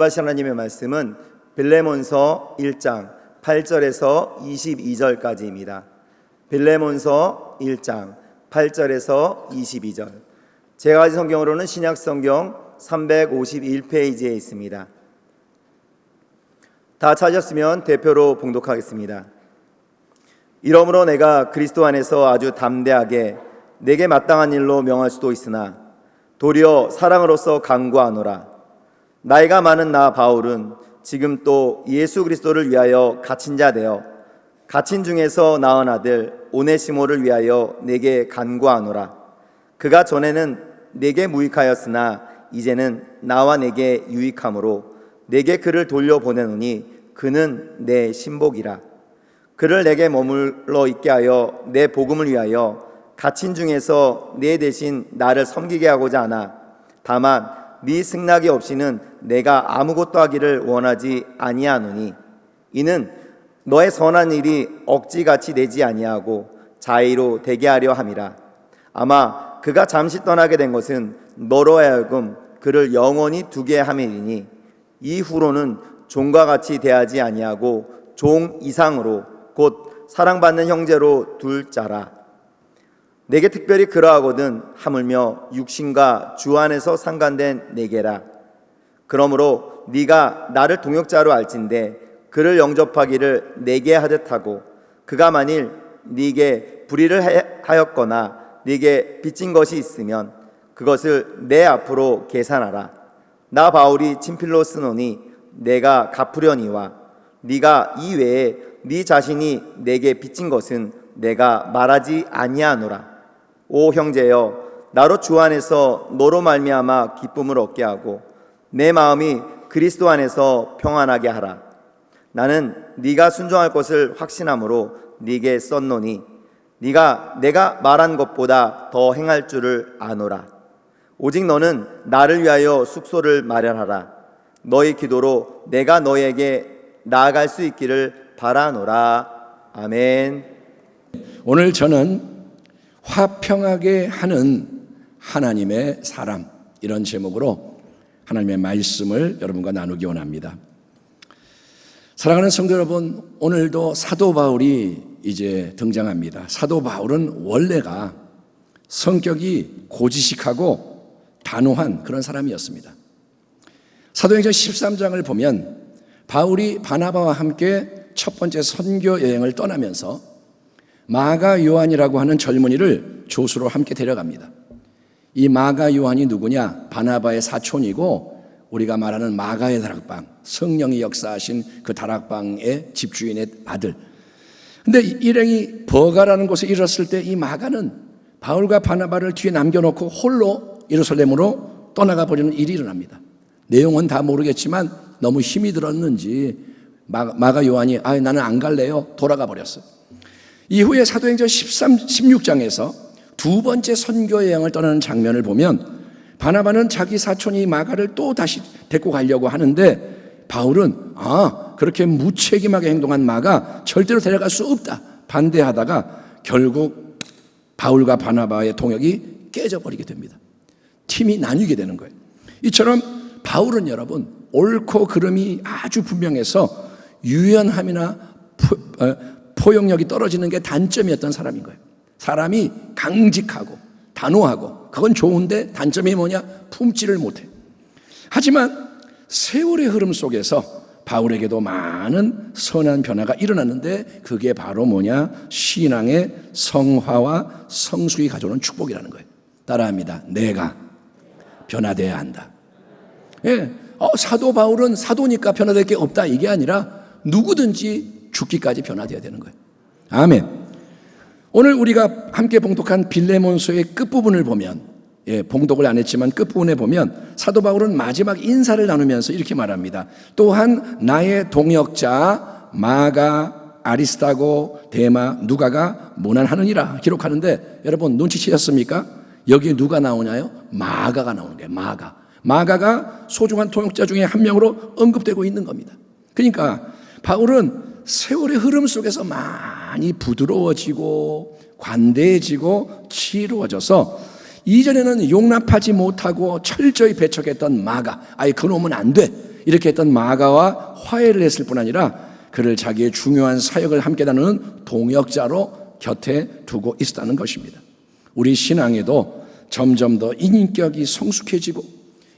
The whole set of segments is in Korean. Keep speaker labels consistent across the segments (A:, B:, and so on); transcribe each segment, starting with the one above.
A: 전파시 하나님의 말씀은 빌레몬서 1장 8절에서 22절까지입니다. 빌레몬서 1장 8절에서 22절. 제가 가진 성경으로는 신약성경 351페이지에 있습니다. 다 찾았으면 대표로 봉독하겠습니다. 이러므로 내가 그리스도 안에서 아주 담대하게 내게 마땅한 일로 명할 수도 있으나 도리어 사랑으로서 간구하노라. 나이가 많은 나 바울은 지금 또 예수 그리스도를 위하여 갇힌 자 되어 갇힌 중에서 낳은 아들 오네시모를 위하여 내게 간구하노라. 그가 전에는 내게 무익하였으나 이제는 나와 내게 유익함으로 내게 그를 돌려보내노니 그는 내 신복이라. 그를 내게 머물러 있게 하여 내 복음을 위하여 갇힌 중에서 내 대신 나를 섬기게 하고자 하나 다만 네 승낙이 없이는 내가 아무것도 하기를 원하지 아니하노니 이는 너의 선한 일이 억지같이 되지 아니하고 자의로 되게 하려 함이라. 아마 그가 잠시 떠나게 된 것은 너로 하여금 그를 영원히 두게 함이니 이후로는 종과 같이 대하지 아니하고 종 이상으로 곧 사랑받는 형제로 둘 자라. 내게 특별히 그러하거든 하물며 육신과 주 안에서 상관된 내게라. 그러므로 네가 나를 동역자로 알진대 그를 영접하기를 내게 하듯 하고 그가 만일 네게 불의를 하였거나 네게 빚진 것이 있으면 그것을 내 앞으로 계산하라. 나 바울이 친필로 쓰노니 내가 갚으려니와 네가 이외에 네 자신이 내게 빚진 것은 내가 말하지 아니하노라. 오 형제여, 나로 주 안에서 너로 말미암아 기쁨을 얻게 하고 내 마음이 그리스도 안에서 평안하게 하라. 나는 네가 순종할 것을 확신함으로 네게 썼노니 네가 내가 말한 것보다 더 행할 줄을 아노라. 오직 너는 나를 위하여 숙소를 마련하라. 너의 기도로 내가 너에게 나아갈 수 있기를 바라노라. 아멘.
B: 오늘 저는 화평하게 하는 하나님의 사람, 이런 제목으로 하나님의 말씀을 여러분과 나누기 원합니다. 사랑하는 성도 여러분, 오늘도 사도 바울이 이제 등장합니다. 사도 바울은 원래가 성격이 고지식하고 단호한 그런 사람이었습니다. 사도행전 13장을 보면 바울이 바나바와 함께 첫 번째 선교 여행을 떠나면서 마가 요한이라고 하는 젊은이를 조수로 함께 데려갑니다. 이 마가 요한이 누구냐? 바나바의 사촌이고 우리가 말하는 마가의 다락방, 성령이 역사하신 그 다락방의 집주인의 아들. 근데 일행이 버가라는 곳에 이르렀을 때 이 마가는 바울과 바나바를 뒤에 남겨놓고 홀로 예루살렘으로 떠나가 버리는 일이 일어납니다. 내용은 다 모르겠지만 너무 힘이 들었는지 마가 요한이 나는 안 갈래요, 돌아가 버렸어요. 이후에 사도행전 16장에서 두 번째 선교 여행을 떠나는 장면을 보면 바나바는 자기 사촌이 마가를 또 다시 데리고 가려고 하는데 바울은 그렇게 무책임하게 행동한 마가 절대로 데려갈 수 없다 반대하다가 결국 바울과 바나바의 동역이 깨져버리게 됩니다. 팀이 나뉘게 되는 거예요. 이처럼 바울은 여러분 옳고 그름이 아주 분명해서 유연함이나 포용력이 떨어지는 게 단점이었던 사람인 거예요. 사람이 강직하고 단호하고 그건 좋은데 단점이 뭐냐? 품지를 못해. 하지만 세월의 흐름 속에서 바울에게도 많은 선한 변화가 일어났는데 그게 바로 뭐냐? 신앙의 성화와 성숙이 가져오는 축복이라는 거예요. 따라합니다. 내가 변화돼야 한다. 예, 사도 바울은 사도니까 변화될 게 없다 이게 아니라 누구든지 죽기까지 변화돼야 되는 거예요. 아멘. 오늘 우리가 함께 봉독한 빌레몬서의 끝부분을 보면, 봉독을 안 했지만 끝부분에 보면 사도 바울은 마지막 인사를 나누면서 이렇게 말합니다. 또한 나의 동역자 마가, 아리스타고, 데마, 누가가 모난하느니라 기록하는데 여러분 눈치채셨습니까? 여기에 누가 나오냐요? 마가가 나오는 거예요. 마가가 소중한 동역자 중에 한 명으로 언급되고 있는 겁니다. 그러니까 바울은 세월의 흐름 속에서 많이 부드러워지고 관대해지고 지혜로워져서 이전에는 용납하지 못하고 철저히 배척했던 마가, 그놈은 안 돼, 이렇게 했던 마가와 화해를 했을 뿐 아니라 그를 자기의 중요한 사역을 함께 나누는 동역자로 곁에 두고 있었다는 것입니다. 우리 신앙에도 점점 더 인격이 성숙해지고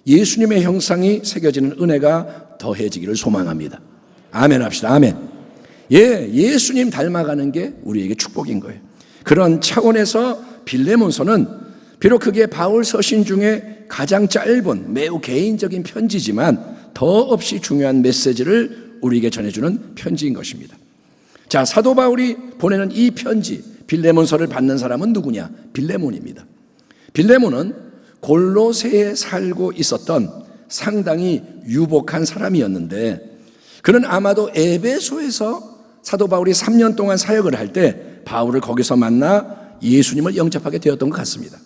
B: 예수님의 형상이 새겨지는 은혜가 더해지기를 소망합니다. 아멘 합시다. 아멘. 예수님 닮아가는 게 우리에게 축복인 거예요. 그런 차원에서 빌레몬서는 비록 그게 바울 서신 중에 가장 짧은 매우 개인적인 편지지만 더없이 중요한 메시지를 우리에게 전해주는 편지인 것입니다. 자, 사도 바울이 보내는 이 편지 빌레몬서를 받는 사람은 누구냐? 빌레몬입니다. 빌레몬은 골로새에 살고 있었던 상당히 유복한 사람이었는데 그는 아마도 에베소에서 사도 바울이 3년 동안 사역을 할 때 바울을 거기서 만나 예수님을 영접하게 되었던 것 같습니다.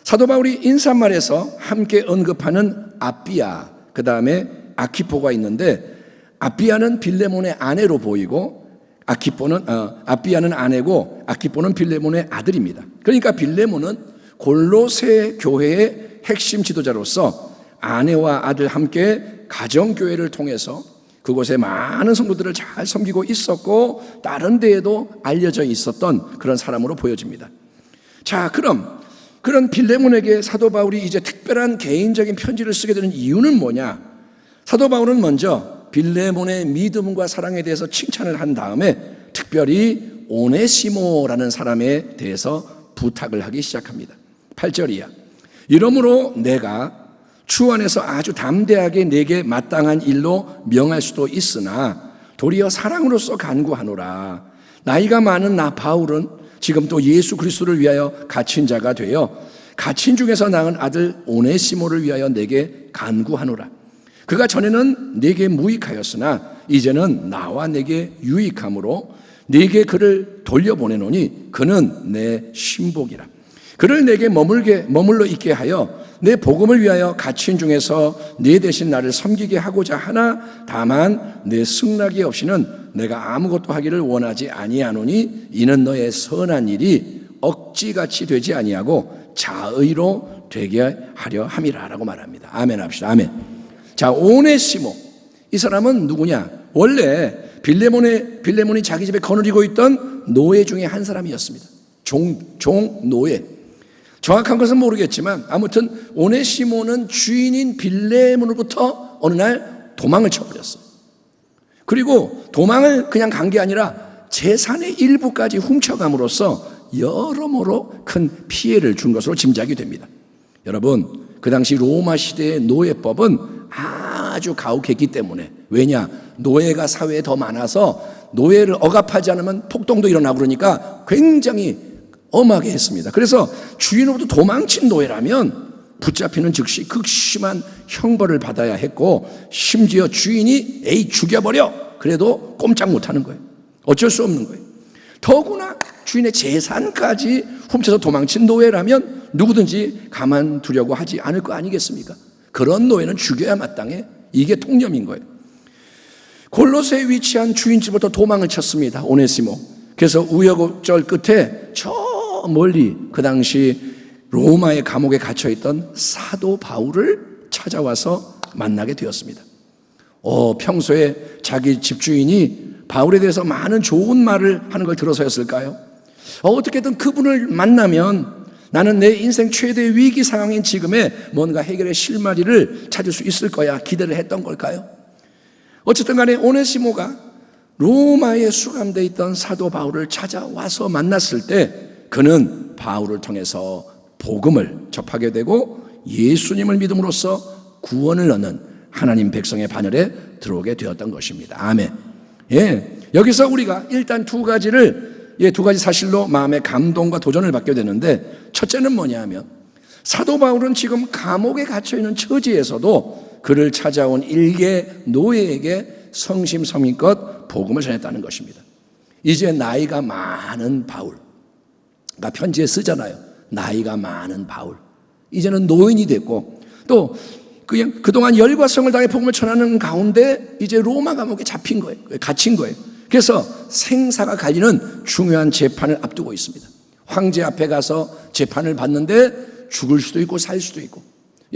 B: 사도 바울이 인사말에서 함께 언급하는 아비아, 그 다음에 아키포가 있는데 아비아는 빌레몬의 아내로 보이고 아비아는 아내고 아키포는 빌레몬의 아들입니다. 그러니까 빌레몬은 골로새 교회의 핵심 지도자로서 아내와 아들 함께 가정교회를 통해서 그곳에 많은 성도들을 잘 섬기고 있었고 다른 데에도 알려져 있었던 그런 사람으로 보여집니다. 자, 그럼 그런 빌레몬에게 사도 바울이 이제 특별한 개인적인 편지를 쓰게 되는 이유는 뭐냐? 사도 바울은 먼저 빌레몬의 믿음과 사랑에 대해서 칭찬을 한 다음에 특별히 오네시모라는 사람에 대해서 부탁을 하기 시작합니다. 8절이야. 이러므로 내가 주 안에서 아주 담대하게 내게 마땅한 일로 명할 수도 있으나 도리어 사랑으로서 간구하노라. 나이가 많은 나 바울은 지금 또 예수 그리스도를 위하여 갇힌 자가 되어 갇힌 중에서 낳은 아들 오네시모를 위하여 내게 간구하노라. 그가 전에는 내게 무익하였으나 이제는 나와 내게 유익함으로 내게 그를 돌려보내노니 그는 내 신복이라. 그를 내게 머물러 있게 하여 내 복음을 위하여 갇힌 중에서 네 대신 나를 섬기게 하고자 하나 다만 내 승낙이 없이는 내가 아무것도 하기를 원하지 아니하노니 이는 너의 선한 일이 억지같이 되지 아니하고 자의로 되게 하려 함이라 라고 말합니다. 아멘 합시다. 아멘. 자, 오네시모, 이 사람은 누구냐? 원래 빌레몬이 자기 집에 거느리고 있던 노예 중에 한 사람이었습니다. 종 노예. 정확한 것은 모르겠지만 아무튼 오네시모는 주인인 빌레몬으로부터 어느 날 도망을 쳐버렸어요. 그리고 도망을 그냥 간 게 아니라 재산의 일부까지 훔쳐감으로써 여러모로 큰 피해를 준 것으로 짐작이 됩니다. 여러분, 그 당시 로마 시대의 노예법은 아주 가혹했기 때문에, 왜냐? 노예가 사회에 더 많아서 노예를 억압하지 않으면 폭동도 일어나고 그러니까 굉장히 엄하게 했습니다. 그래서 주인으로부터 도망친 노예라면 붙잡히는 즉시 극심한 형벌을 받아야 했고 심지어 주인이 죽여버려 그래도 꼼짝 못하는 거예요. 어쩔 수 없는 거예요. 더구나 주인의 재산까지 훔쳐서 도망친 노예라면 누구든지 가만두려고 하지 않을 거 아니겠습니까? 그런 노예는 죽여야 마땅해. 이게 통념인 거예요. 골로새에 위치한 주인집부터 도망을 쳤습니다. 오네시모. 그래서 우여곡절 끝에 저 멀리 그 당시 로마의 감옥에 갇혀있던 사도 바울을 찾아와서 만나게 되었습니다. 평소에 자기 집주인이 바울에 대해서 많은 좋은 말을 하는 걸 들어서였을까요? 어떻게든 그분을 만나면 나는 내 인생 최대의 위기 상황인 지금에 뭔가 해결의 실마리를 찾을 수 있을 거야 기대를 했던 걸까요? 어쨌든 간에 오네시모가 로마에 수감되어 있던 사도 바울을 찾아와서 만났을 때 그는 바울을 통해서 복음을 접하게 되고 예수님을 믿음으로써 구원을 얻는 하나님 백성의 반열에 들어오게 되었던 것입니다. 아멘. 여기서 우리가 일단 두 가지 사실로 마음의 감동과 도전을 받게 되는데, 첫째는 뭐냐 하면 사도 바울은 지금 감옥에 갇혀있는 처지에서도 그를 찾아온 일개 노예에게 성심성의껏 복음을 전했다는 것입니다. 이제 나이가 많은 바울, 편지에 쓰잖아요. 나이가 많은 바울. 이제는 노인이 됐고 또 그냥 그동안 열과 성을 다해 복음을 전하는 가운데 이제 로마 감옥에 잡힌 거예요. 갇힌 거예요. 그래서 생사가 갈리는 중요한 재판을 앞두고 있습니다. 황제 앞에 가서 재판을 받는데 죽을 수도 있고 살 수도 있고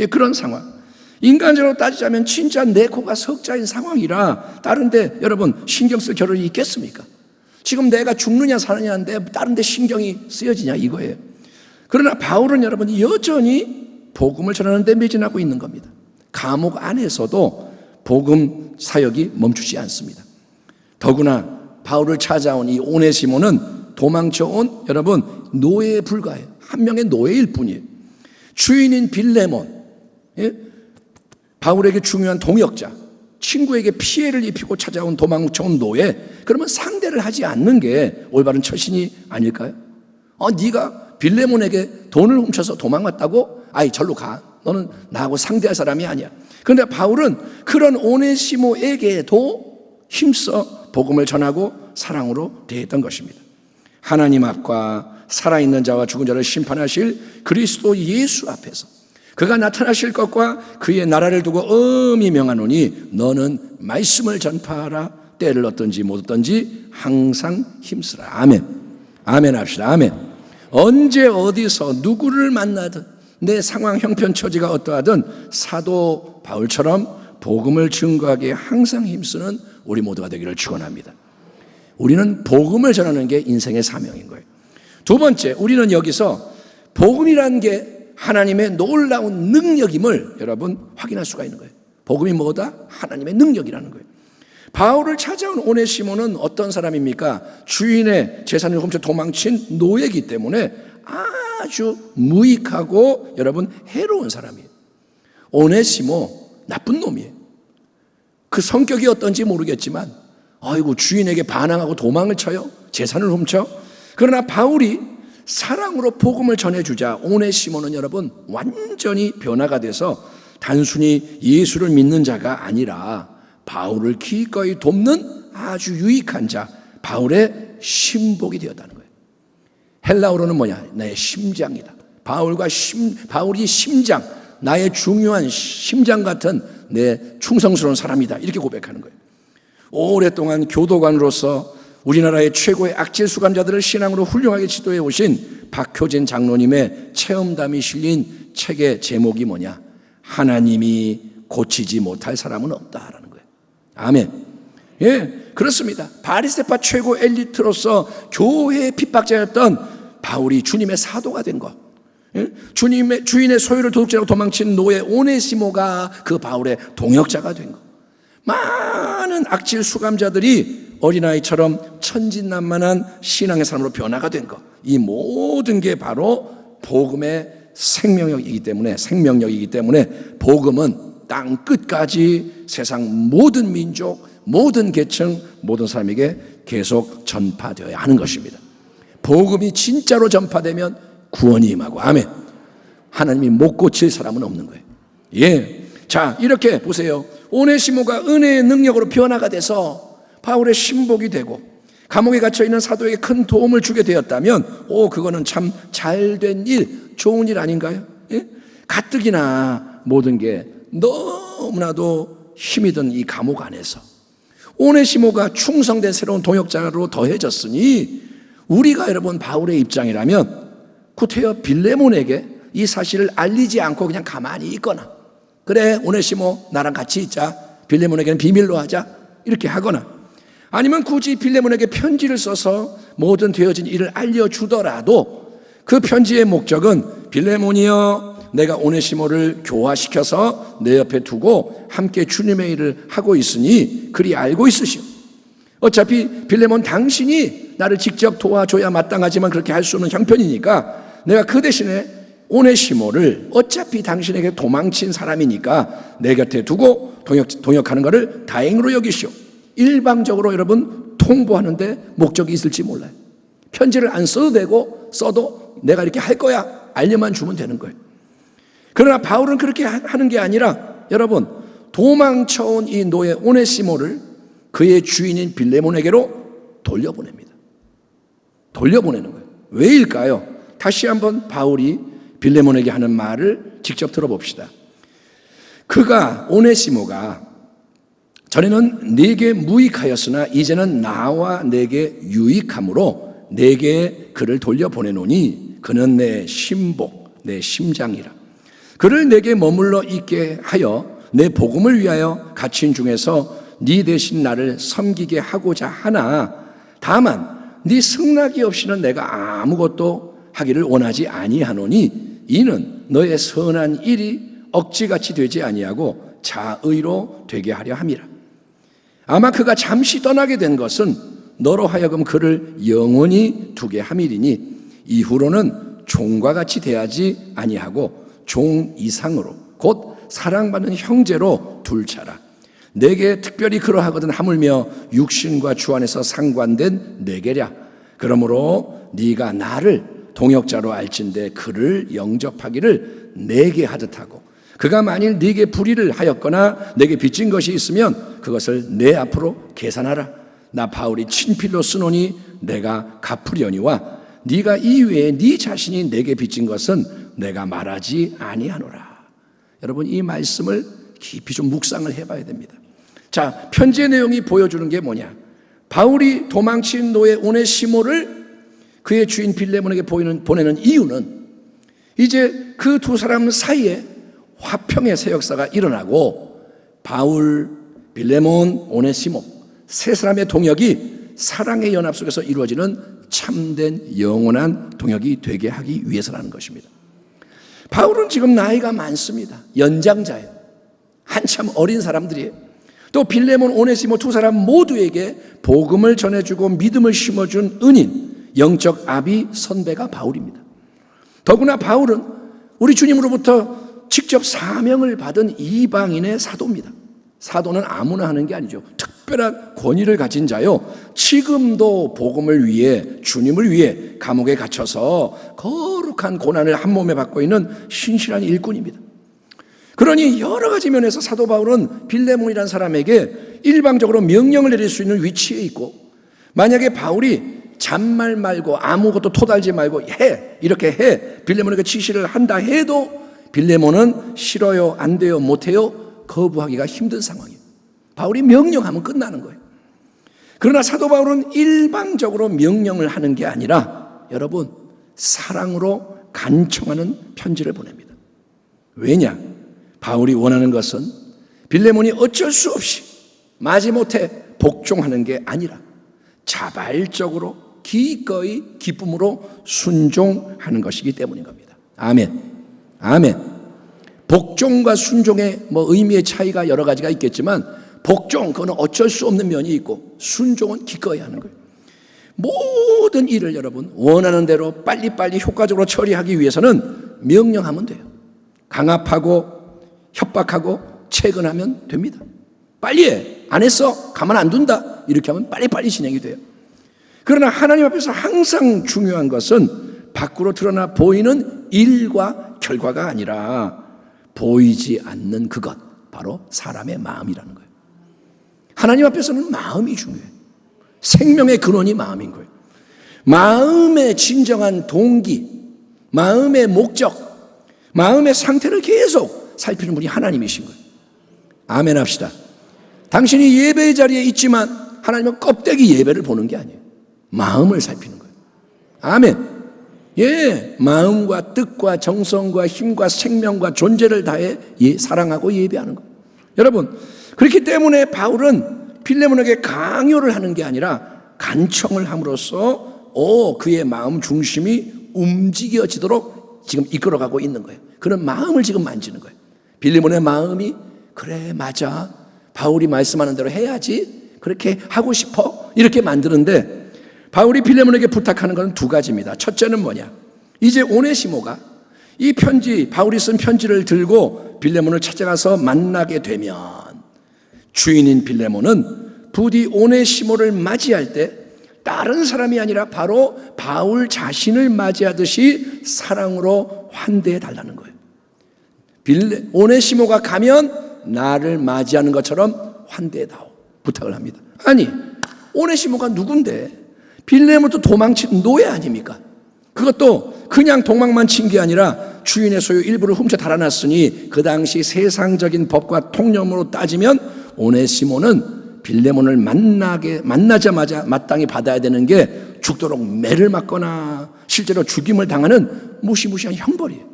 B: 그런 상황. 인간적으로 따지자면 진짜 내 코가 석자인 상황이라 다른데 여러분 신경 쓸 겨를이 있겠습니까? 지금 내가 죽느냐 사느냐인데 다른데 신경이 쓰여지냐 이거예요. 그러나 바울은 여러분 여전히 복음을 전하는 데 매진하고 있는 겁니다. 감옥 안에서도 복음 사역이 멈추지 않습니다. 더구나 바울을 찾아온 이 오네시모는 도망쳐온 여러분 노예에 불과해요. 한 명의 노예일 뿐이에요. 주인인 빌레몬, 바울에게 중요한 동역자, 친구에게 피해를 입히고 찾아온 도망쳐온 노예, 그러면 상대를 하지 않는 게 올바른 처신이 아닐까요? 네가 빌레몬에게 돈을 훔쳐서 도망왔다고? 아이 절로 가. 너는 나하고 상대할 사람이 아니야. 그런데 바울은 그런 오네시모에게도 힘써 복음을 전하고 사랑으로 대했던 것입니다. 하나님 앞과 살아있는 자와 죽은 자를 심판하실 그리스도 예수 앞에서 그가 나타나실 것과 그의 나라를 두고 엄히 명하노니 너는 말씀을 전파하라. 때를 얻든지 못 얻든지 항상 힘쓰라. 아멘. 아멘 합시다. 아멘. 언제 어디서 누구를 만나든 내 상황 형편 처지가 어떠하든 사도 바울처럼 복음을 증거하기에 항상 힘쓰는 우리 모두가 되기를 축원합니다. 우리는 복음을 전하는 게 인생의 사명인 거예요. 두 번째, 우리는 여기서 복음이라는 게 하나님의 놀라운 능력임을 여러분 확인할 수가 있는 거예요. 복음이 뭐다? 하나님의 능력이라는 거예요. 바울을 찾아온 오네시모는 어떤 사람입니까? 주인의 재산을 훔쳐 도망친 노예이기 때문에 아주 무익하고 여러분 해로운 사람이에요. 오네시모 나쁜 놈이에요. 그 성격이 어떤지 모르겠지만 아이고 주인에게 반항하고 도망을 쳐요. 재산을 훔쳐. 그러나 바울이 사랑으로 복음을 전해주자 오네시모는 여러분 완전히 변화가 돼서 단순히 예수를 믿는 자가 아니라 바울을 기꺼이 돕는 아주 유익한 자, 바울의 신복이 되었다는 거예요. 헬라어로는 뭐냐? 나의 심장이다. 바울이 심장, 나의 중요한 심장 같은 내 충성스러운 사람이다. 이렇게 고백하는 거예요. 오랫동안 교도관으로서 우리나라의 최고의 악질 수감자들을 신앙으로 훌륭하게 지도해 오신 박효진 장로님의 체험담이 실린 책의 제목이 뭐냐? 하나님이 고치지 못할 사람은 없다라는 거예요. 아멘. 예, 그렇습니다. 바리새파 최고 엘리트로서 교회의 핍박자였던 바울이 주님의 사도가 된 것. 주인의 소유를 도둑질하고 도망친 노예 오네시모가 그 바울의 동역자가 된 것. 많은 악질 수감자들이 어린아이처럼 천진난만한 신앙의 사람으로 변화가 된 것. 이 모든 게 바로 복음의 생명력이기 때문에 복음은 땅 끝까지 세상 모든 민족, 모든 계층, 모든 사람에게 계속 전파되어야 하는 것입니다. 복음이 진짜로 전파되면 구원이 임하고 아멘. 하나님이 못 고칠 사람은 없는 거예요. 예. 자, 이렇게 보세요. 오네시모가 은혜의 능력으로 변화가 돼서 바울의 신복이 되고 감옥에 갇혀있는 사도에게 큰 도움을 주게 되었다면 그거는 참 잘된 일, 좋은 일 아닌가요? 예? 가뜩이나 모든 게 너무나도 힘이 든 이 감옥 안에서 오네시모가 충성된 새로운 동역자로 더해졌으니 우리가 여러분 바울의 입장이라면 구태여 빌레몬에게 이 사실을 알리지 않고 그냥 가만히 있거나 그래 오네시모 나랑 같이 있자, 빌레몬에게는 비밀로 하자 이렇게 하거나 아니면 굳이 빌레몬에게 편지를 써서 모든 되어진 일을 알려주더라도 그 편지의 목적은 빌레몬이여 내가 오네시모를 교화시켜서 내 옆에 두고 함께 주님의 일을 하고 있으니 그리 알고 있으시오. 어차피 빌레몬 당신이 나를 직접 도와줘야 마땅하지만 그렇게 할 수 없는 형편이니까 내가 그 대신에 오네시모를 어차피 당신에게 도망친 사람이니까 내 곁에 두고 동역하는 것을 다행으로 여기시오. 일방적으로 여러분 통보하는데 목적이 있을지 몰라요. 편지를 안 써도 되고 써도 내가 이렇게 할 거야 알려만 주면 되는 거예요. 그러나 바울은 그렇게 하는 게 아니라 여러분 도망쳐온 이 노예 오네시모를 그의 주인인 빌레몬에게로 돌려보냅니다. 돌려보내는 거예요. 왜일까요? 다시 한번 바울이 빌레몬에게 하는 말을 직접 들어봅시다. 오네시모가 전에는 내게 무익하였으나 이제는 나와 내게 유익함으로 내게 그를 돌려보내노니 그는 내 신복, 내 심장이라. 그를 내게 머물러 있게 하여 내 복음을 위하여 갇힌 중에서 네 대신 나를 섬기게 하고자 하나 다만 네 승낙이 없이는 내가 아무것도 하기를 원하지 아니하노니 이는 너의 선한 일이 억지같이 되지 아니하고 자의로 되게 하려 함이라. 아마 그가 잠시 떠나게 된 것은 너로 하여금 그를 영원히 두게 함이리니 이후로는 종과 같이 대하지 아니하고 종 이상으로 곧 사랑받는 형제로 둘차라. 내게 특별히 그러하거든 하물며 육신과 주 안에서 상관된 내게랴. 그러므로 네가 나를 동역자로 알진대 그를 영접하기를 내게 하듯 하고 그가 만일 네게 불의를 하였거나 내게 빚진 것이 있으면 그것을 내 앞으로 계산하라. 나 바울이 친필로 쓰노니 내가 갚으려니와 네가 이외에 네 자신이 내게 빚진 것은 내가 말하지 아니하노라. 여러분, 이 말씀을 깊이 좀 묵상을 해봐야 됩니다. 자, 편지의 내용이 보여주는 게 뭐냐? 바울이 도망친 노예 오네시모를 그의 주인 빌레몬에게 보내는 이유는 이제 그 두 사람 사이에 화평의 새 역사가 일어나고 바울, 빌레몬, 오네시모 세 사람의 동역이 사랑의 연합 속에서 이루어지는 참된 영원한 동역이 되게 하기 위해서라는 것입니다. 바울은 지금 나이가 많습니다. 연장자예요. 한참 어린 사람들이에요. 또 빌레몬, 오네시모 두 사람 모두에게 복음을 전해주고 믿음을 심어준 은인, 영적 아비 선배가 바울입니다. 더구나 바울은 우리 주님으로부터 직접 사명을 받은 이방인의 사도입니다. 사도는 아무나 하는 게 아니죠. 특별한 권위를 가진 자요. 지금도 복음을 위해, 주님을 위해 감옥에 갇혀서 거룩한 고난을 한 몸에 받고 있는 신실한 일꾼입니다. 그러니 여러 가지 면에서 사도 바울은 빌레몬이라는 사람에게 일방적으로 명령을 내릴 수 있는 위치에 있고, 만약에 바울이 잔말 말고 아무것도 토달지 말고 이렇게 해 빌레몬에게 지시를 한다 해도 빌레몬은 싫어요, 안 돼요, 못해요 거부하기가 힘든 상황이에요. 바울이 명령하면 끝나는 거예요. 그러나 사도 바울은 일방적으로 명령을 하는 게 아니라 여러분 사랑으로 간청하는 편지를 보냅니다. 왜냐? 바울이 원하는 것은 빌레몬이 어쩔 수 없이 마지못해 복종하는 게 아니라 자발적으로 기꺼이 기쁨으로 순종하는 것이기 때문인 겁니다. 아멘. 아멘. 복종과 순종의 의미의 차이가 여러 가지가 있겠지만 복종, 그거는 어쩔 수 없는 면이 있고 순종은 기꺼이 하는 거예요. 모든 일을 여러분 원하는 대로 빨리빨리 효과적으로 처리하기 위해서는 명령하면 돼요. 강압하고 협박하고 채근하면 됩니다. 빨리 해. 안 했어. 가만 안 둔다. 이렇게 하면 빨리빨리 진행이 돼요. 그러나 하나님 앞에서 항상 중요한 것은 밖으로 드러나 보이는 일과 결과가 아니라 보이지 않는 그것, 바로 사람의 마음이라는 거예요. 하나님 앞에서는 마음이 중요해요. 생명의 근원이 마음인 거예요. 마음의 진정한 동기, 마음의 목적, 마음의 상태를 계속 살피는 분이 하나님이신 거예요. 아멘 합시다. 당신이 예배의 자리에 있지만 하나님은 껍데기 예배를 보는 게 아니에요. 마음을 살피는 거예요. 아멘. 마음과 뜻과 정성과 힘과 생명과 존재를 다해 사랑하고 예배하는 거예요. 여러분, 그렇기 때문에 바울은 빌레몬에게 강요를 하는 게 아니라 간청을 함으로써 그의 마음 중심이 움직여지도록 지금 이끌어가고 있는 거예요. 그런 마음을 지금 만지는 거예요. 빌레몬의 마음이 그래 맞아, 바울이 말씀하는 대로 해야지, 그렇게 하고 싶어, 이렇게 만드는데 바울이 빌레몬에게 부탁하는 것은 두 가지입니다. 첫째는 뭐냐? 이제 오네시모가 이 편지, 바울이 쓴 편지를 들고 빌레몬을 찾아가서 만나게 되면 주인인 빌레몬은 부디 오네시모를 맞이할 때 다른 사람이 아니라 바로 바울 자신을 맞이하듯이 사랑으로 환대해 달라는 거예요. 오네시모가 가면 나를 맞이하는 것처럼 환대해 다오, 부탁을 합니다. 아니, 오네시모가 누군데? 빌레몬도 도망친 노예 아닙니까? 그것도 그냥 도망만 친 게 아니라 주인의 소유 일부를 훔쳐 달아났으니 그 당시 세상적인 법과 통념으로 따지면 오네시모는 빌레몬을 만나자마자 마땅히 받아야 되는 게 죽도록 매를 맞거나 실제로 죽임을 당하는 무시무시한 형벌이에요.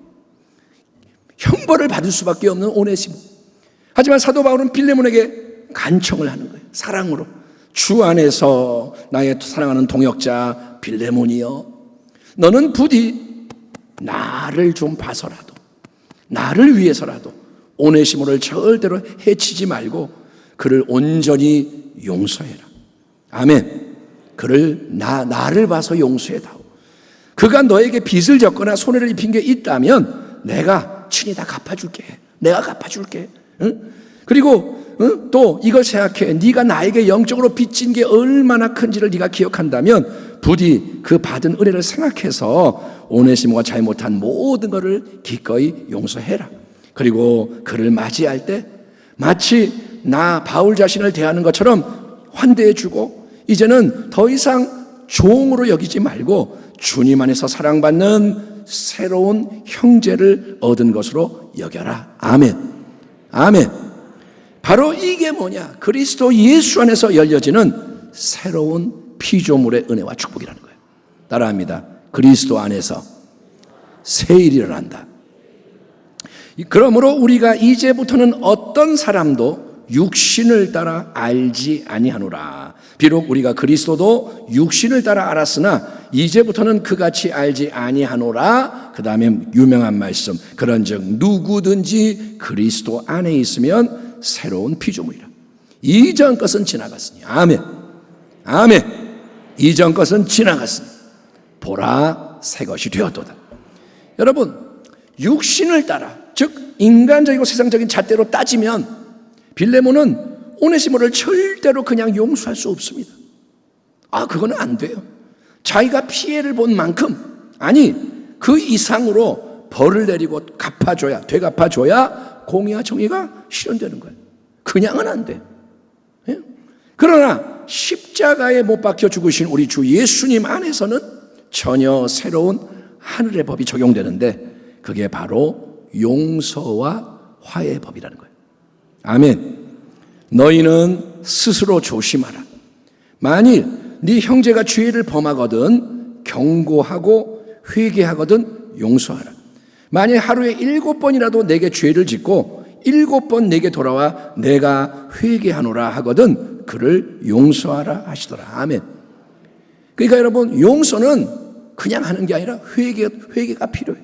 B: 형벌을 받을 수밖에 없는 오네시모. 하지만 사도 바울은 빌레몬에게 간청을 하는 거예요. 사랑으로. 주 안에서 나의 사랑하는 동역자 빌레몬이여, 너는 부디 나를 좀 봐서라도, 나를 위해서라도 오네시모를 절대로 해치지 말고 그를 온전히 용서해라. 아멘. 그를 나를 봐서 용서해다오. 그가 너에게 빚을 졌거나 손해를 입힌 게 있다면 내가 친히 다 갚아줄게. 내가 갚아줄게. 응? 그리고 또 이걸 생각해. 네가 나에게 영적으로 빚진 게 얼마나 큰지를 네가 기억한다면 부디 그 받은 은혜를 생각해서 오네시모가 잘못한 모든 것을 기꺼이 용서해라. 그리고 그를 맞이할 때 마치 나 바울 자신을 대하는 것처럼 환대해주고, 이제는 더 이상 종으로 여기지 말고 주님 안에서 사랑받는 새로운 형제를 얻은 것으로 여겨라. 아멘. 아멘. 바로 이게 뭐냐? 그리스도 예수 안에서 열려지는 새로운 피조물의 은혜와 축복이라는 거예요. 따라합니다. 그리스도 안에서 새 일이 일어난다. 그러므로 우리가 이제부터는 어떤 사람도 육신을 따라 알지 아니하노라. 비록 우리가 그리스도도 육신을 따라 알았으나 이제부터는 그같이 알지 아니하노라. 그 다음에 유명한 말씀, 그런즉 누구든지 그리스도 안에 있으면 새로운 피조물이라. 이전 것은 지나갔으니. 아멘. 아멘. 이전 것은 지나갔으니 보라 새 것이 되었도다. 여러분, 육신을 따라, 즉 인간적이고 세상적인 잣대로 따지면 빌레몬은 오네시모를 절대로 그냥 용서할 수 없습니다. 그거는 안 돼요. 자기가 피해를 본 만큼, 아니 그 이상으로 벌을 내리고 갚아줘야, 되갚아줘야 공의와 정의가 실현되는 거예요. 그냥은 안 돼. 예? 그러나 십자가에 못 박혀 죽으신 우리 주 예수님 안에서는 전혀 새로운 하늘의 법이 적용되는데, 그게 바로 용서와 화해의 법이라는 거예요. 아멘. 너희는 스스로 조심하라. 만일 네 형제가 죄를 범하거든 경고하고 회개하거든 용서하라. 만일 하루에 7번이라도 내게 죄를 짓고 7번 내게 돌아와 내가 회개하노라 하거든 그를 용서하라 하시더라. 아멘. 그러니까 여러분, 용서는 그냥 하는 게 아니라 회개가 필요해.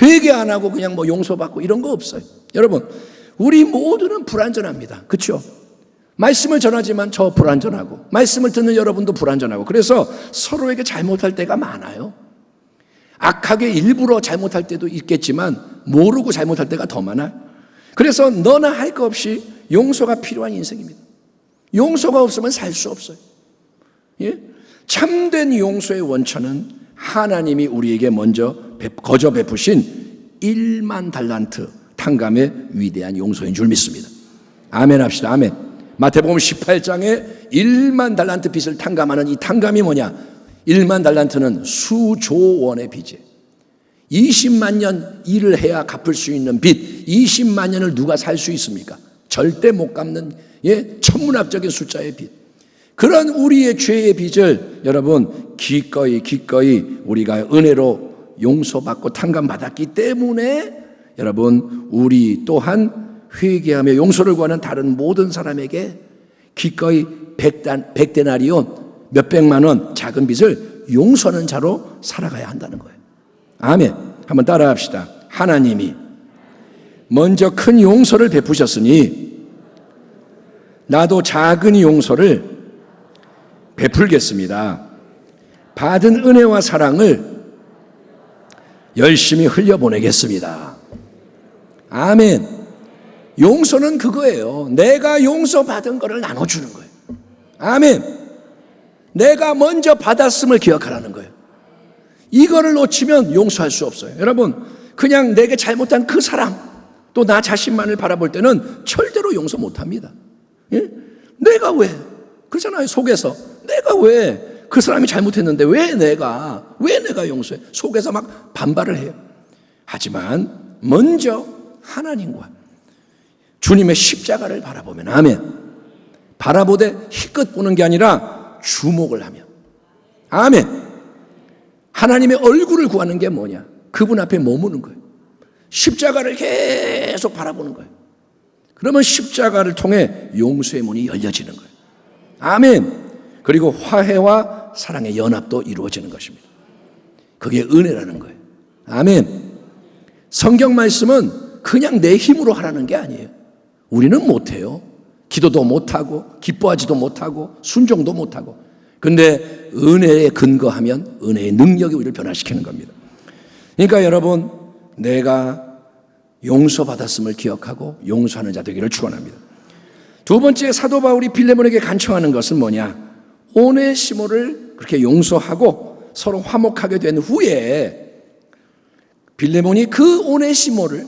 B: 회개 안 하고 그냥 용서받고 이런 거 없어요. 여러분, 우리 모두는 불완전합니다. 그렇죠? 말씀을 전하지만 저 불완전하고, 말씀을 듣는 여러분도 불완전하고, 그래서 서로에게 잘못할 때가 많아요. 악하게 일부러 잘못할 때도 있겠지만 모르고 잘못할 때가 더 많아요. 그래서 너나 할 거 없이 용서가 필요한 인생입니다. 용서가 없으면 살 수 없어요. 예? 참된 용서의 원천은 하나님이 우리에게 먼저 거저 베푸신 1만 달란트 탕감의 위대한 용서인 줄 믿습니다. 아멘 합시다. 아멘. 마태복음 18장에 1만 달란트 빚을 탕감하는 이 탕감이 뭐냐? 1만 달란트는 수조 원의 빚이에요. 20만 년 일을 해야 갚을 수 있는 빚, 20만 년을 누가 살 수 있습니까? 절대 못 갚는 천문학적인 숫자의 빚. 그런 우리의 죄의 빚을 여러분 기꺼이 우리가 은혜로 용서받고 탕감받았기 때문에 여러분, 우리 또한 회개하며 용서를 구하는 다른 모든 사람에게 기꺼이 100데나리온 몇백만 원 작은 빚을 용서하는 자로 살아가야 한다는 거예요. 아멘. 한번 따라 합시다. 하나님이 먼저 큰 용서를 베푸셨으니 나도 작은 용서를 베풀겠습니다. 받은 은혜와 사랑을 열심히 흘려보내겠습니다. 아멘. 용서는 그거예요. 내가 용서받은 거를 나눠주는 거예요. 아멘. 내가 먼저 받았음을 기억하라는 거예요. 이거를 놓치면 용서할 수 없어요. 여러분, 그냥 내게 잘못한 그 사람, 또 나 자신만을 바라볼 때는 절대로 용서 못합니다. 예? 내가 왜? 그렇잖아요. 속에서 내가 왜 그 사람이 잘못했는데 왜 내가 용서해? 속에서 막 반발을 해요. 하지만 먼저 하나님과 주님의 십자가를 바라보면, 아멘. 바라보되 희끗 보는 게 아니라 주목을 하며, 아멘. 하나님의 얼굴을 구하는 게 뭐냐? 그분 앞에 머무는 거예요. 십자가를 계속 바라보는 거예요. 그러면 십자가를 통해 용서의 문이 열려지는 거예요. 아멘. 그리고 화해와 사랑의 연합도 이루어지는 것입니다. 그게 은혜라는 거예요. 아멘. 성경 말씀은 그냥 내 힘으로 하라는 게 아니에요. 우리는 못해요. 기도도 못하고 기뻐하지도 못하고 순종도 못하고. 근데 은혜에 근거하면 은혜의 능력이 우리를 변화시키는 겁니다. 그러니까 여러분, 내가 용서받았음을 기억하고 용서하는 자 되기를 축원합니다. 두 번째, 사도 바울이 빌레몬에게 간청하는 것은 뭐냐? 오네시모를 그렇게 용서하고 서로 화목하게 된 후에 빌레몬이 그 오네시모를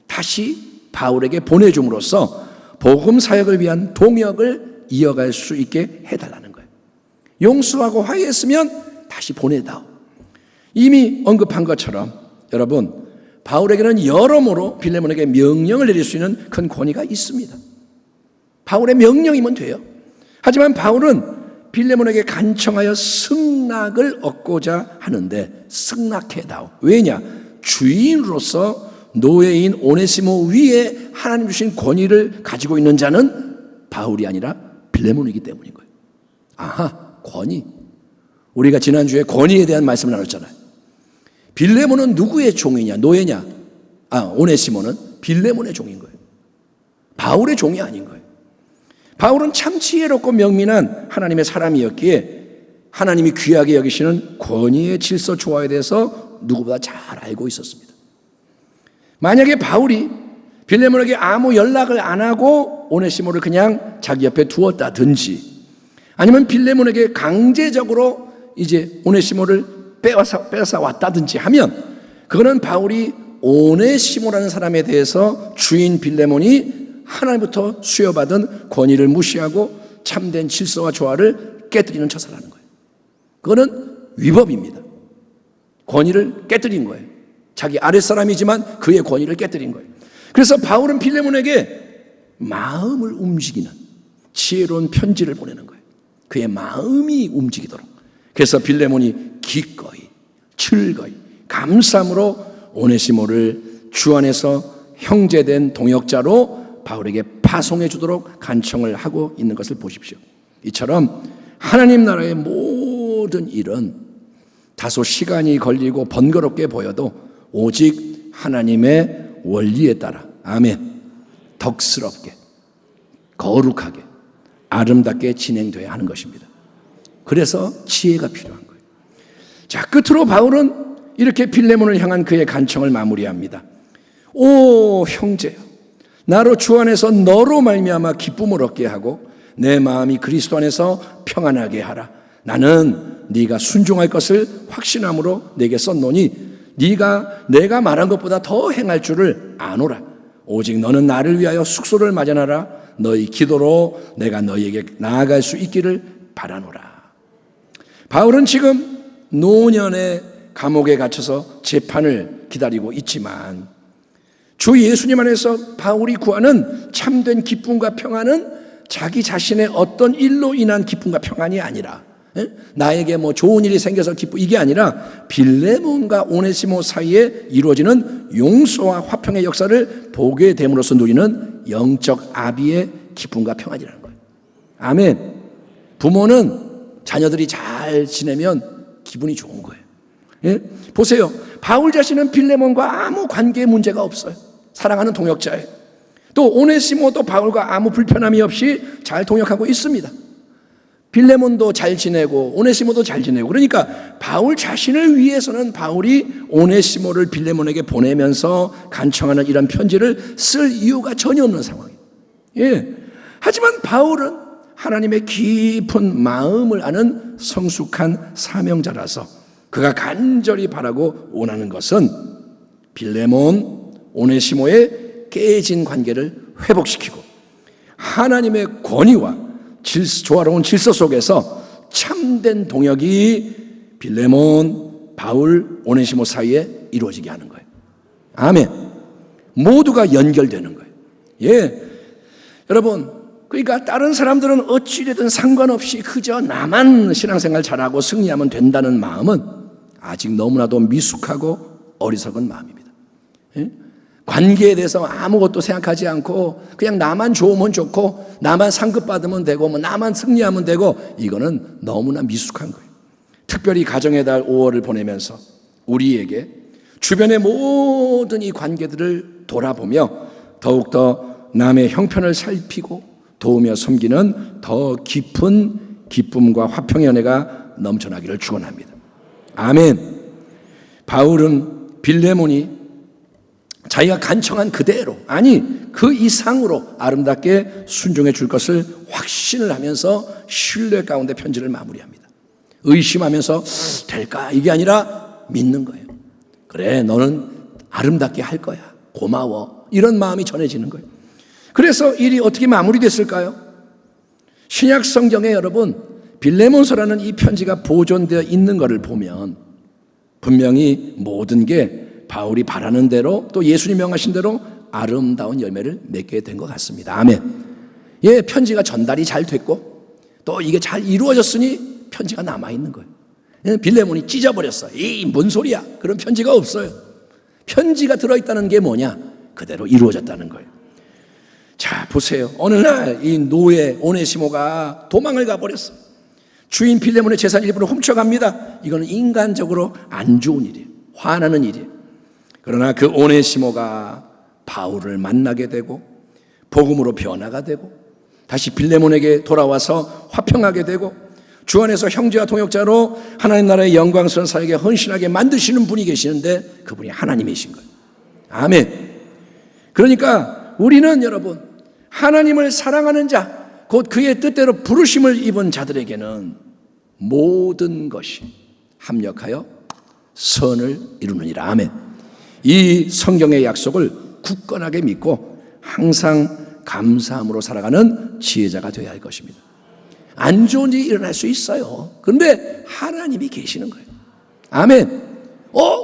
B: 다시 바울에게 보내줌으로써 복음 사역을 위한 동역을 이어갈 수 있게 해달라는 거예요. 용서하고 화해했으면 다시 보내다오. 이미 언급한 것처럼 여러분, 바울에게는 여러모로 빌레몬에게 명령을 내릴 수 있는 큰 권위가 있습니다. 바울의 명령이면 돼요. 하지만 바울은 빌레몬에게 간청하여 승낙을 얻고자 하는데 승낙해다오. 왜냐? 주인으로서 노예인 오네시모 위에 하나님 주신 권위를 가지고 있는 자는 바울이 아니라 빌레몬이기 때문인 거예요. 아하, 권위. 우리가 지난주에 권위에 대한 말씀을 나눴잖아요. 빌레몬은 누구의 종이냐? 노예냐? 오네시모는 빌레몬의 종인 거예요. 바울의 종이 아닌 거예요. 바울은 참 지혜롭고 명민한 하나님의 사람이었기에 하나님이 귀하게 여기시는 권위의 질서 조화에 대해서 누구보다 잘 알고 있었습니다. 만약에 바울이 빌레몬에게 아무 연락을 안 하고 오네시모를 그냥 자기 옆에 두었다든지, 아니면 빌레몬에게 강제적으로 이제 오네시모를 빼앗아 왔다든지 하면, 그거는 바울이 오네시모라는 사람에 대해서 주인 빌레몬이 하나님부터 수여받은 권위를 무시하고 참된 질서와 조화를 깨뜨리는 처사를 하는 거예요. 그거는 위법입니다. 권위를 깨뜨린 거예요. 자기 아랫사람이지만 그의 권위를 깨뜨린 거예요. 그래서 바울은 빌레몬에게 마음을 움직이는 지혜로운 편지를 보내는 거예요. 그의 마음이 움직이도록. 그래서 빌레몬이 기꺼이 즐거이 감사함으로 오네시모를 주 안에서 형제된 동역자로 바울에게 파송해 주도록 간청을 하고 있는 것을 보십시오. 이처럼 하나님 나라의 모든 일은 다소 시간이 걸리고 번거롭게 보여도 오직 하나님의 원리에 따라, 아멘, 덕스럽게, 거룩하게, 아름답게 진행돼야 하는 것입니다. 그래서 지혜가 필요한 거예요. 자, 끝으로 바울은 이렇게 빌레몬을 향한 그의 간청을 마무리합니다. 오 형제여, 나로 주 안에서 너로 말미암아 기쁨을 얻게 하고 내 마음이 그리스도 안에서 평안하게 하라. 나는 네가 순종할 것을 확신함으로 내게 썼노니 네가 내가 말한 것보다 더 행할 줄을 아노라. 오직 너는 나를 위하여 숙소를 마련하라. 너희 기도로 내가 너희에게 나아갈 수 있기를 바라노라. 바울은 지금 노년의 감옥에 갇혀서 재판을 기다리고 있지만 주 예수님 안에서 바울이 구하는 참된 기쁨과 평안은 자기 자신의 어떤 일로 인한 기쁨과 평안이 아니라, 나에게 뭐 좋은 일이 생겨서 기쁨, 이게 아니라 빌레몬과 오네시모 사이에 이루어지는 용서와 화평의 역사를 보게 됨으로써 누리는 영적 아비의 기쁨과 평안이라는 거예요. 아멘. 부모는 자녀들이 잘 지내면 기분이 좋은 거예요. 예? 보세요. 바울 자신은 빌레몬과 아무 관계에 문제가 없어요. 사랑하는 동역자예요. 또 오네시모도 바울과 아무 불편함이 없이 잘 동역하고 있습니다. 빌레몬도 잘 지내고 오네시모도 잘 지내고. 그러니까 바울 자신을 위해서는 바울이 오네시모를 빌레몬에게 보내면서 간청하는 이런 편지를 쓸 이유가 전혀 없는 상황이에요. 예. 하지만 바울은 하나님의 깊은 마음을 아는 성숙한 사명자라서 그가 간절히 바라고 원하는 것은 빌레몬, 오네시모의 깨진 관계를 회복시키고 하나님의 권위와 조화로운 질서 속에서 참된 동역이 빌레몬, 바울, 오네시모 사이에 이루어지게 하는 거예요. 아멘. 모두가 연결되는 거예요. 예, 여러분, 그러니까 다른 사람들은 어찌되든 상관없이 그저 나만 신앙생활 잘하고 승리하면 된다는 마음은 아직 너무나도 미숙하고 어리석은 마음입니다. 예? 관계에 대해서 아무것도 생각하지 않고 그냥 나만 좋으면 좋고 나만 상급받으면 되고 뭐 나만 승리하면 되고, 이거는 너무나 미숙한 거예요. 특별히 가정의 달 5월을 보내면서 우리에게 주변의 모든 이 관계들을 돌아보며 더욱더 남의 형편을 살피고 도우며 섬기는 더 깊은 기쁨과 화평의 은혜가 넘쳐나기를 축원합니다. 아멘. 바울은 빌레몬이 자기가 간청한 그대로, 아니 그 이상으로 아름답게 순종해 줄 것을 확신을 하면서 신뢰 가운데 편지를 마무리합니다. 의심하면서 될까? 이게 아니라 믿는 거예요. 그래, 너는 아름답게 할 거야. 고마워. 이런 마음이 전해지는 거예요. 그래서 일이 어떻게 마무리됐을까요? 신약 성경에 여러분 빌레몬서라는 이 편지가 보존되어 있는 것을 보면 분명히 모든 게 바울이 바라는 대로 또 예수님 명하신 대로 아름다운 열매를 맺게 된 것 같습니다. 아멘. 예, 편지가 전달이 잘 됐고 또 이게 잘 이루어졌으니 편지가 남아있는 거예요. 빌레몬이 찢어버렸어. 뭔 소리야? 그런 편지가 없어요. 편지가 들어있다는 게 뭐냐? 그대로 이루어졌다는 거예요. 자, 보세요. 어느 날 이 노예 오네시모가 도망을 가버렸어. 주인 빌레몬의 재산 일부를 훔쳐갑니다. 이거는 인간적으로 안 좋은 일이에요. 화나는 일이에요. 그러나 그 오네시모가 바울을 만나게 되고 복음으로 변화가 되고 다시 빌레몬에게 돌아와서 화평하게 되고 주 안에서 형제와 동역자로 하나님 나라의 영광스러운 사역에 헌신하게 만드시는 분이 계시는데 그분이 하나님이신 거예요. 아멘. 그러니까 우리는 여러분 하나님을 사랑하는 자, 곧 그의 뜻대로 부르심을 입은 자들에게는 모든 것이 합력하여 선을 이루느니라. 아멘. 이 성경의 약속을 굳건하게 믿고 항상 감사함으로 살아가는 지혜자가 되어야 할 것입니다. 안 좋은 일이 일어날 수 있어요. 그런데 하나님이 계시는 거예요. 아멘.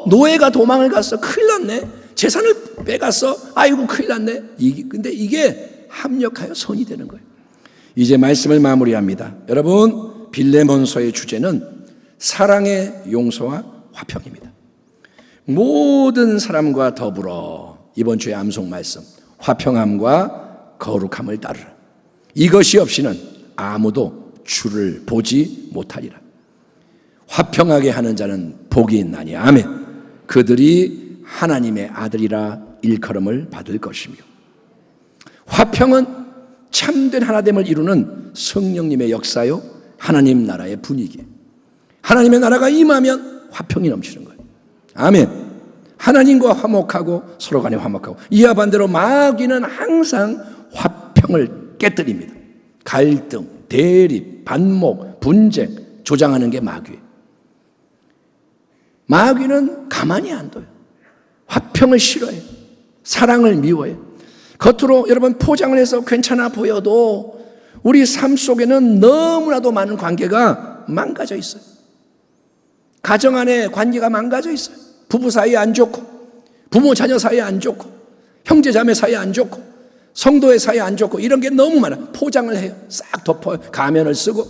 B: 노예가 도망을 갔어. 큰일 났네. 재산을 빼갔어. 아이고 큰일 났네. 근데 이게 합력하여 선이 되는 거예요. 이제 말씀을 마무리합니다. 여러분, 빌레몬서의 주제는 사랑의 용서와 화평입니다. 모든 사람과 더불어 이번 주의 암송 말씀, 화평함과 거룩함을 따르라. 이것이 없이는 아무도 주를 보지 못하리라. 화평하게 하는 자는 복이 있나니. 아멘. 그들이 하나님의 아들이라 일컬음을 받을 것이며, 화평은 참된 하나됨을 이루는 성령님의 역사요, 하나님 나라의 분위기. 하나님의 나라가 임하면 화평이 넘치는 거예요. 아멘. 하나님과 화목하고 서로 간에 화목하고, 이와 반대로 마귀는 항상 화평을 깨뜨립니다. 갈등, 대립, 반목, 분쟁 조장하는 게 마귀예요. 마귀는 가만히 안 둬요. 화평을 싫어해요. 사랑을 미워해요. 겉으로 여러분 포장을 해서 괜찮아 보여도 우리 삶 속에는 너무나도 많은 관계가 망가져 있어요. 가정 안에 관계가 망가져 있어요. 부부 사이에 안 좋고, 부모 자녀 사이에 안 좋고, 형제 자매 사이에 안 좋고, 성도의 사이에 안 좋고, 이런 게 너무 많아. 포장을 해요. 싹 덮어요. 가면을 쓰고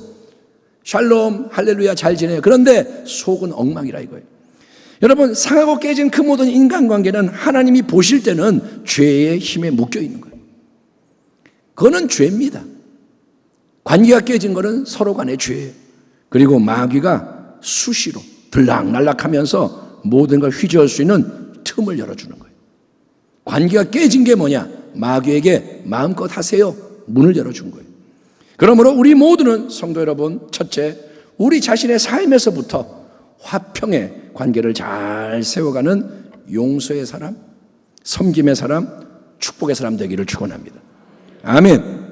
B: 샬롬 할렐루야 잘 지내요. 그런데 속은 엉망이라 이거예요. 여러분, 상하고 깨진 그 모든 인간관계는 하나님이 보실 때는 죄의 힘에 묶여 있는 거예요. 그거는 죄입니다. 관계가 깨진 거는 서로 간의 죄예요. 그리고 마귀가 수시로 들락날락하면서 모든 걸 휘저을 수 있는 틈을 열어주는 거예요. 관계가 깨진 게 뭐냐? 마귀에게 마음껏 하세요. 문을 열어준 거예요. 그러므로 우리 모두는 성도 여러분, 첫째, 우리 자신의 삶에서부터 화평의 관계를 잘 세워가는 용서의 사람, 섬김의 사람, 축복의 사람 되기를 축원합니다. 아멘.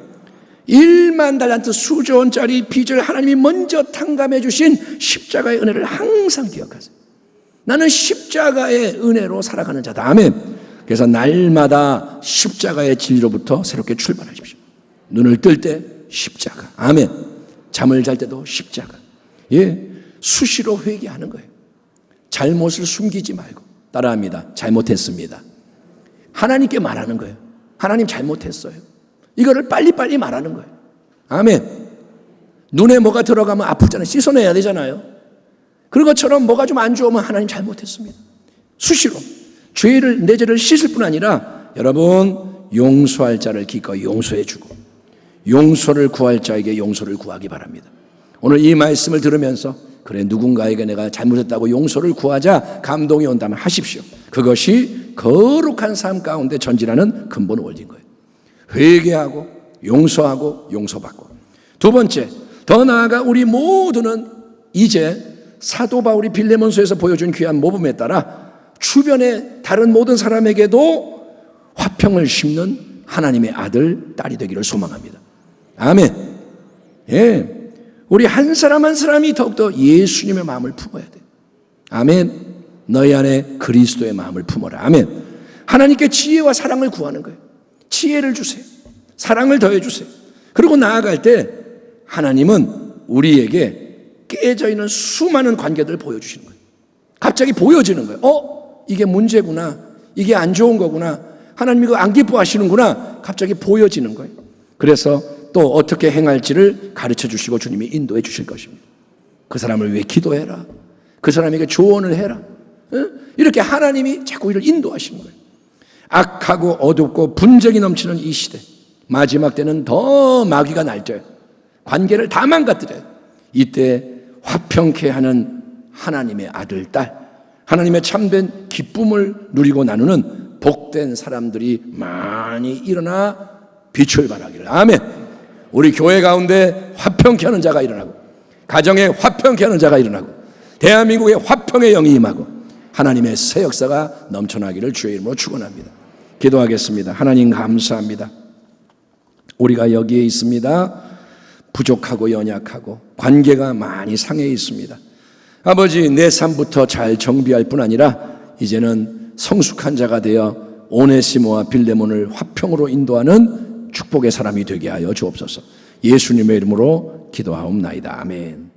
B: 1만 달란트 수조 원짜리 빚을 하나님이 먼저 탕감해 주신 십자가의 은혜를 항상 기억하세요. 나는 십자가의 은혜로 살아가는 자다. 아멘. 그래서 날마다 십자가의 진리로부터 새롭게 출발하십시오. 눈을 뜰 때 십자가. 아멘. 잠을 잘 때도 십자가. 예, 수시로 회개하는 거예요. 잘못을 숨기지 말고. 따라합니다. 잘못했습니다. 하나님께 말하는 거예요. 하나님 잘못했어요. 이거를 빨리빨리 말하는 거예요. 아멘. 눈에 뭐가 들어가면 아프잖아요. 씻어내야 되잖아요. 그런 것처럼 뭐가 좀 안 좋으면 하나님 잘못했습니다. 수시로 내 죄를 씻을 뿐 아니라 여러분 용서할 자를 기꺼이 용서해 주고 용서를 구할 자에게 용서를 구하기 바랍니다. 오늘 이 말씀을 들으면서 그래 누군가에게 내가 잘못했다고 용서를 구하자 감동이 온다면 하십시오. 그것이 거룩한 삶 가운데 전진하는 근본 원리인 거예요. 회개하고 용서하고 용서받고. 두 번째, 더 나아가 우리 모두는 이제 사도 바울이 빌레몬서에서 보여준 귀한 모범에 따라 주변의 다른 모든 사람에게도 화평을 심는 하나님의 아들, 딸이 되기를 소망합니다. 아멘. 예. 우리 한 사람 한 사람이 더욱더 예수님의 마음을 품어야 돼. 아멘. 너희 안에 그리스도의 마음을 품어라. 아멘. 하나님께 지혜와 사랑을 구하는 거예요. 지혜를 주세요. 사랑을 더해 주세요. 그리고 나아갈 때 하나님은 우리에게 깨져 있는 수많은 관계들을 보여주시는 거예요. 갑자기 보여지는 거예요. 이게 문제구나. 이게 안 좋은 거구나. 하나님이 이거 안 기뻐하시는구나. 갑자기 보여지는 거예요. 그래서 또 어떻게 행할지를 가르쳐 주시고 주님이 인도해 주실 것입니다. 그 사람을 위해 기도해라. 그 사람에게 조언을 해라. 이렇게 하나님이 자꾸 이를 인도하시는 거예요. 악하고 어둡고 분쟁이 넘치는 이 시대, 마지막 때는 더 마귀가 날뛰어요. 관계를 다 망가뜨려요. 이때 화평케 하는 하나님의 아들, 딸, 하나님의 참된 기쁨을 누리고 나누는 복된 사람들이 많이 일어나 빛을 발하기를. 아멘. 우리 교회 가운데 화평케 하는 자가 일어나고, 가정에 화평케 하는 자가 일어나고, 대한민국에 화평의 영이 임하고 하나님의 새 역사가 넘쳐나기를 주의 이름으로 축원합니다. 기도하겠습니다. 하나님 감사합니다. 우리가 여기에 있습니다. 부족하고 연약하고 관계가 많이 상해 있습니다. 아버지, 내 삶부터 잘 정비할 뿐 아니라 이제는 성숙한 자가 되어 오네시모와 빌레몬을 화평으로 인도하는 축복의 사람이 되게 하여 주옵소서. 예수님의 이름으로 기도하옵나이다. 아멘.